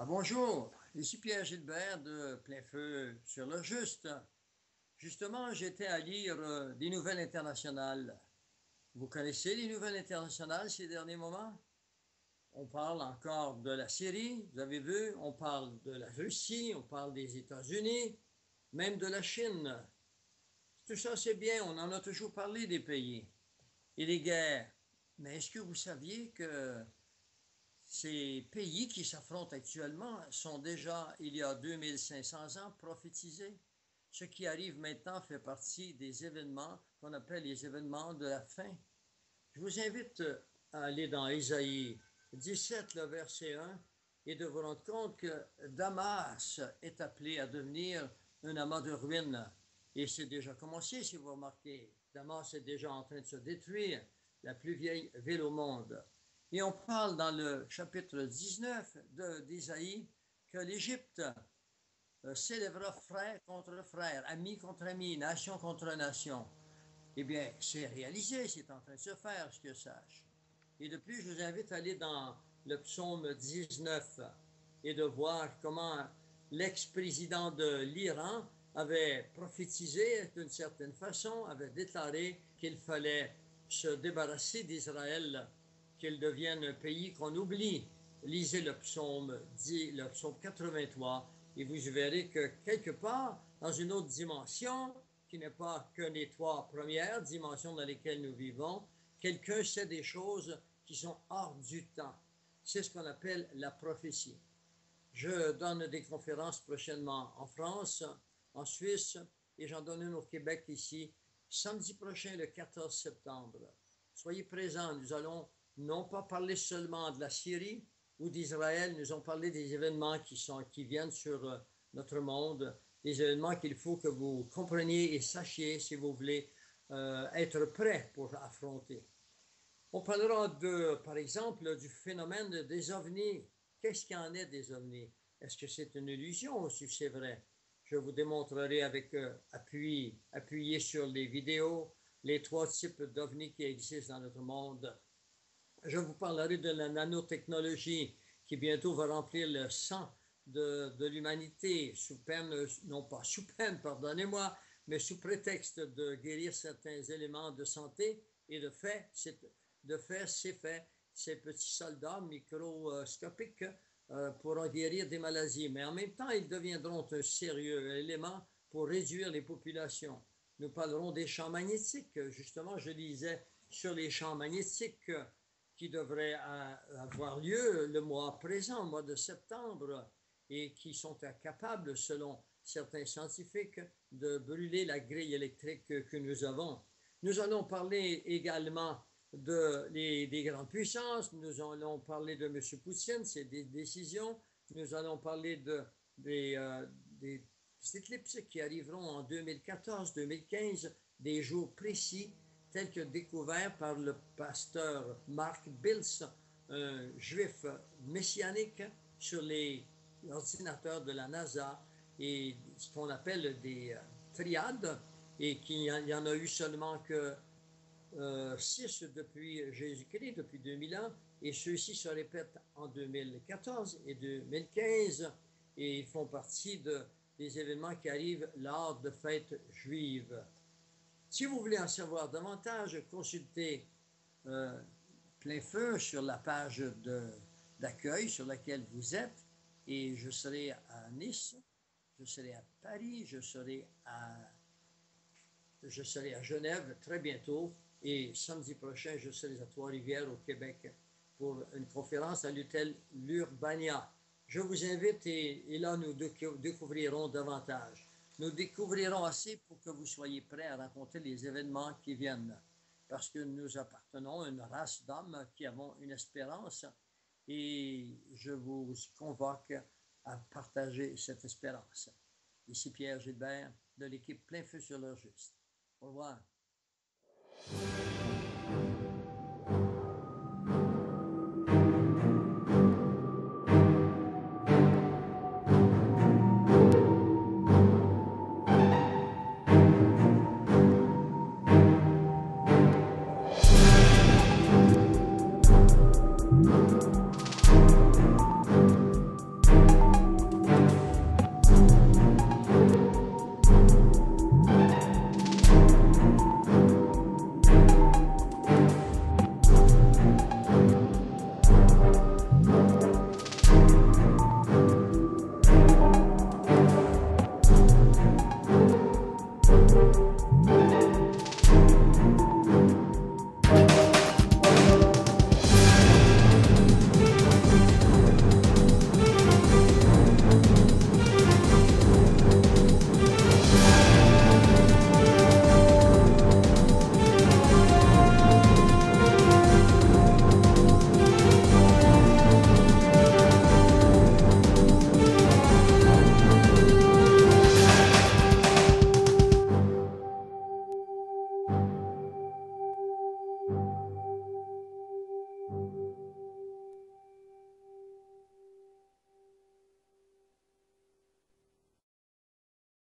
Bonjour, ici Pierre Gilbert de Plein Feu sur le Juste. Justement, j'étais à lire des nouvelles internationales. Vous connaissez les nouvelles internationales ces derniers moments? On parle encore de la Syrie, vous avez vu, on parle de la Russie, on parle des États-Unis, même de la Chine. Tout ça, c'est bien, on en a toujours parlé des pays et des guerres. Mais est-ce que vous saviez que ces pays qui s'affrontent actuellement sont déjà, il y a 2500 ans, prophétisés? Ce qui arrive maintenant fait partie des événements qu'on appelle les événements de la fin. Je vous invite à aller dans Ésaïe 17, le verset 1, et de vous rendre compte que Damas est appelé à devenir un amas de ruines. Et c'est déjà commencé, si vous remarquez. Damas est déjà en train de se détruire, la plus vieille ville au monde. Et on parle dans le chapitre 19 d'Ésaïe que l'Égypte s'élèvera frère contre frère, ami contre ami, nation contre nation. Eh bien, c'est réalisé, c'est en train de se faire, ce que je sache. Et de plus, je vous invite à aller dans le psaume 19 et de voir comment l'ex-président de l'Iran avait prophétisé d'une certaine façon, avait déclaré qu'il fallait se débarrasser d'Israël, qu'il devienne un pays qu'on oublie. Lisez le psaume 83, et vous verrez que quelque part, dans une autre dimension, qui n'est pas que les trois premières dimensions dans lesquelles nous vivons, quelqu'un sait des choses qui sont hors du temps. C'est ce qu'on appelle la prophétie. Je donne des conférences prochainement en France, en Suisse, et j'en donne une au Québec ici, samedi prochain, le 14 septembre. Soyez présents, nous allons non pas parler seulement de la Syrie ou d'Israël, nous allons parler des événements qui viennent sur notre monde, des événements qu'il faut que vous compreniez et sachiez si vous voulez être prêts pour affronter. On parlera par exemple, du phénomène des ovnis. Qu'est-ce qu'il y en est des ovnis? Est-ce que c'est une illusion ou si c'est vrai? Je vous démontrerai avec appuyé sur les vidéos, les trois types d'ovnis qui existent dans notre monde. Je vous parlerai de la nanotechnologie qui bientôt va remplir le sang de l'humanité sous peine, non pas sous peine, pardonnez-moi, mais sous prétexte de guérir certains éléments de santé et de fait, c'est fait, ces petits soldats microscopiques pourront guérir des maladies, mais en même temps, ils deviendront un sérieux élément pour réduire les populations. Nous parlerons des champs magnétiques. Justement, je lisais sur les champs magnétiques qui devraient avoir lieu le mois présent, le mois de septembre, et qui sont incapables, selon certains scientifiques, de brûler la grille électrique que nous avons. Nous allons parler également des grandes puissances, nous allons parler de M. Poutine, ses décisions, nous allons parler des éclipses qui arriveront en 2014-2015, des jours précis, tels que découverts par le pasteur Mark Biltz, un juif messianique, sur les ordinateurs de la NASA, et ce qu'on appelle des triades, et qu'il y en a eu seulement que 6 depuis Jésus-Christ, depuis 2000 ans, et ceux-ci se répètent en 2014 et 2015, et ils font partie des événements qui arrivent lors de fêtes juives. Si vous voulez en savoir davantage, consultez Plein Feu sur la page d'accueil sur laquelle vous êtes, et je serai à Nice, je serai à Paris, je serai à Genève très bientôt, et samedi prochain, je serai à Trois-Rivières au Québec pour une conférence à l'hôtel l'Urbania. Je vous invite et là, nous découvrirons davantage. Nous découvrirons assez pour que vous soyez prêts à raconter les événements qui viennent, parce que nous appartenons à une race d'hommes qui avons une espérance, et je vous convoque à partager cette espérance. Ici Pierre Gilbert de l'équipe Plein Feu sur le Juste. Au revoir.